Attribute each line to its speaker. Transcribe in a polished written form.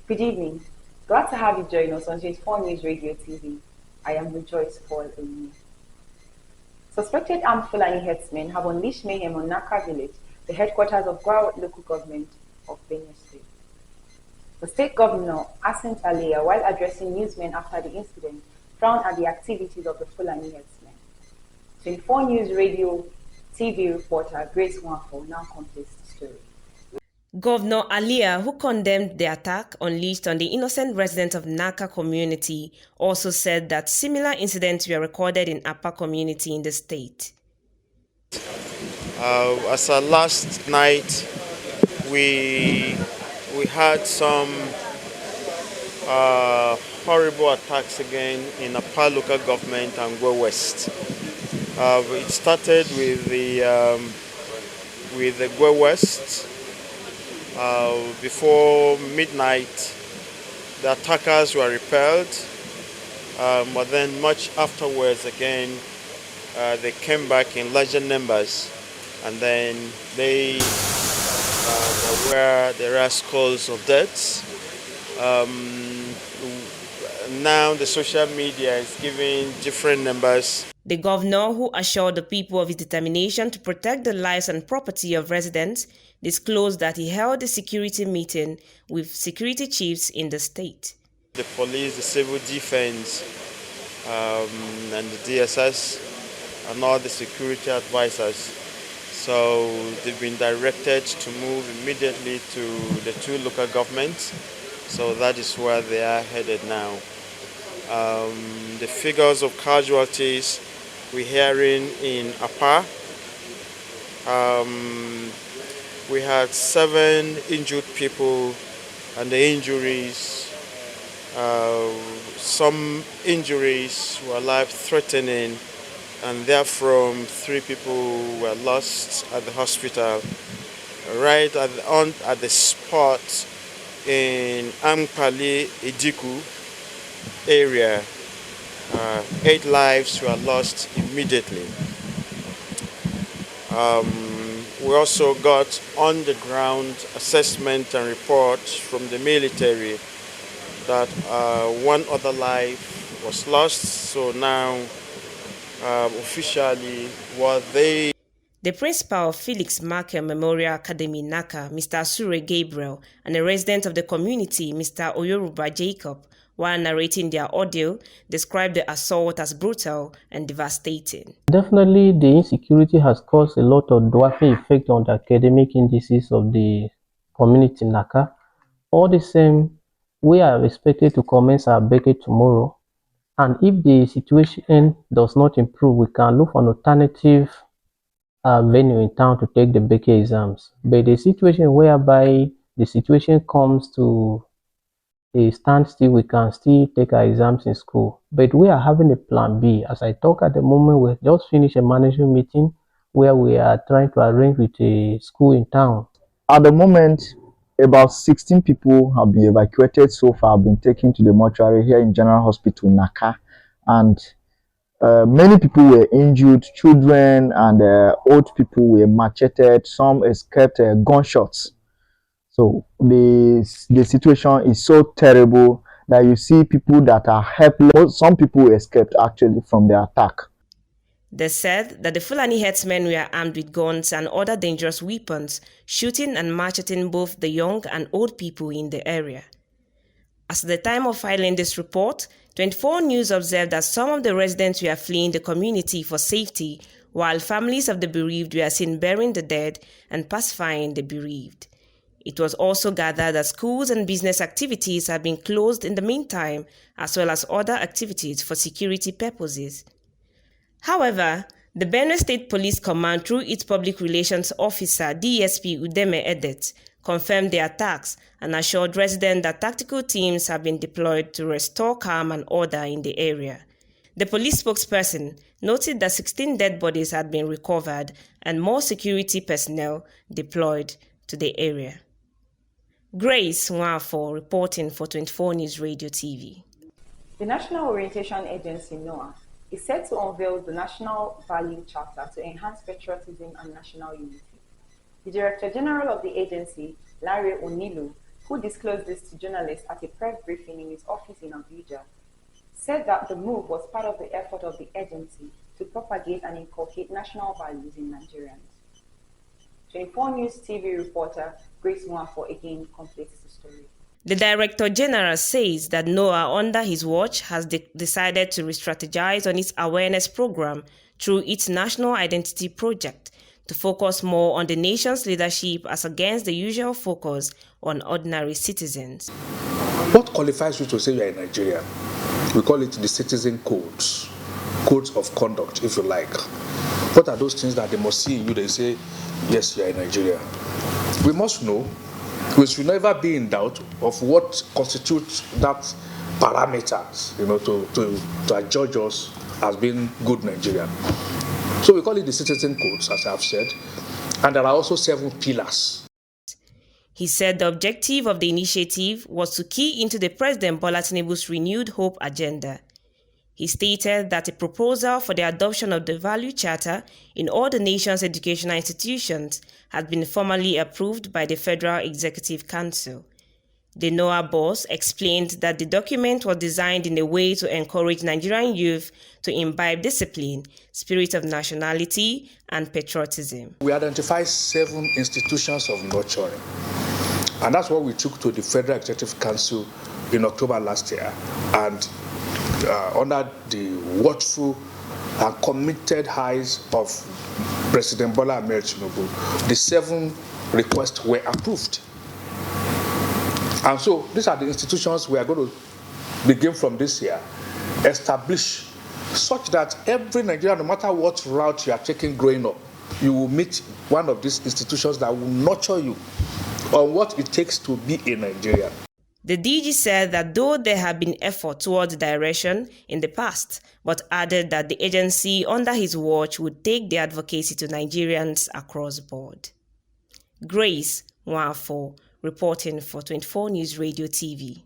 Speaker 1: Good evening. Glad to have you join us on 24 News Radio TV. I am Rejoice Paul Onu. Suspected armed Fulani herdsmen have unleashed mayhem on Naka village, the headquarters of Gwao local government of BENUE State. The state governor, Asint Aliya, while addressing newsmen after the incident, frowned at the activities of the Fulani herdsmen. 24 News Radio TV reporter Grace Nwafo now completes the story.
Speaker 2: Governor Aliya, who condemned the attack unleashed on the innocent residents of Naka community, also said that similar incidents were recorded in Apa community in the state.
Speaker 3: As a last night, we had some horrible attacks again in Apa local government and Go West. It started with the Go West. Before midnight, the attackers were repelled, but then much afterwards again, they came back in larger numbers, and then they were the rascals of deaths. Now the social media is giving different numbers.
Speaker 2: The governor, who assured the people of his determination to protect the lives and property of residents, disclosed that he held a security meeting with security chiefs in the state.
Speaker 3: The police, the civil defense, and the DSS, and all the security advisors. So they've been directed to move immediately to the two local governments. So that is where they are headed now. The figures of casualties we're hearing in Apa. We had 7 injured people, and the injuries, some injuries were life-threatening, and therefore 3 people were lost at the hospital. Right at the spot in Ampali Idiku area, 8 lives were lost immediately. We also got on-the-ground assessment and reports from the military that 1 other life was lost. So now, officially, what they...
Speaker 2: The principal of Felix Markel Memorial Academy, Naka, Mr. Asure Gabriel, and a resident of the community, Mr. Oyoruba Jacob, while narrating their audio, described the assault as brutal and devastating.
Speaker 4: Definitely, the insecurity has caused a lot of dwarfing effect on the academic indices of the community Naka. All the same, we are expected to commence our bucket tomorrow, and if the situation does not improve, we can look for an alternative venue in town to take the bucket exams. But the situation whereby the situation comes to a standstill, we can still take our exams in school. But we are having a plan B. As I talk at the moment, we just finished a management meeting where we are trying to arrange with a school in town.
Speaker 5: At the moment, about 16 people have been evacuated so far, have been taken to the mortuary here in General Hospital, Naka. And many people were injured, children and old people were macheted, some escaped gunshots. So the situation is so terrible that you see people that are helpless. Some people escaped actually from the attack.
Speaker 2: They said that the Fulani herdsmen were armed with guns and other dangerous weapons, shooting and macheting both the young and old people in the area. As at the time of filing this report, 24 News observed that some of the residents were fleeing the community for safety, while families of the bereaved were seen burying the dead and pacifying the bereaved. It was also gathered that schools and business activities have been closed in the meantime, as well as other activities for security purposes. However, the BENUE State Police Command, through its public relations officer, DSP Udeme Edet, confirmed the attacks and assured residents that tactical teams have been deployed to restore calm and order in the area. The police spokesperson noted that 16 dead bodies had been recovered and more security personnel deployed to the area. Grace Nwafo reporting for 24 News Radio TV.
Speaker 1: The National Orientation Agency, NOAA, is set to unveil the National Value Charter to enhance patriotism and national unity. The Director General of the agency, Larry Onilu, who disclosed this to journalists at a press briefing in his office in Abuja, said that the move was part of the effort of the agency to propagate and inculcate national values in Nigerians. 24 News TV reporter Grace Mwafo again completes the story.
Speaker 2: The Director General says that NOAA under his watch has decided to re-strategize on its awareness program through its National Identity Project to focus more on the nation's leadership as against the usual focus on ordinary citizens.
Speaker 6: What qualifies you to say you are a Nigerian? We call it the citizen codes of conduct, if you like. What are those things that they must see in you? They say, yes, you are a Nigerian. We must know. We should never be in doubt of what constitutes that parameters, to adjudge us as being good Nigerian. So we call it the citizen codes, as I've said, and there are also 7 pillars.
Speaker 2: He said the objective of the initiative was to key into the President Bola Tinubu's renewed hope agenda. He stated that a proposal for the adoption of the Value Charter in all the nation's educational institutions had been formally approved by the Federal Executive Council. The NOAA boss explained that the document was designed in a way to encourage Nigerian youth to imbibe discipline, spirit of nationality, and patriotism.
Speaker 6: We identified 7 institutions of nurturing, and that's what we took to the Federal Executive Council in October last year. And under the watchful and committed eyes of President Bola Ahmed Tinubu, the 7 requests were approved. And so these are the institutions we are going to begin from this year, establish such that every Nigerian, no matter what route you are taking growing up, you will meet one of these institutions that will nurture you on what it takes to be a Nigerian.
Speaker 2: The DG said that though there have been efforts towards direction in the past, but added that the agency under his watch would take the advocacy to Nigerians across the board. Grace Mwafo, reporting for 24 News Radio TV.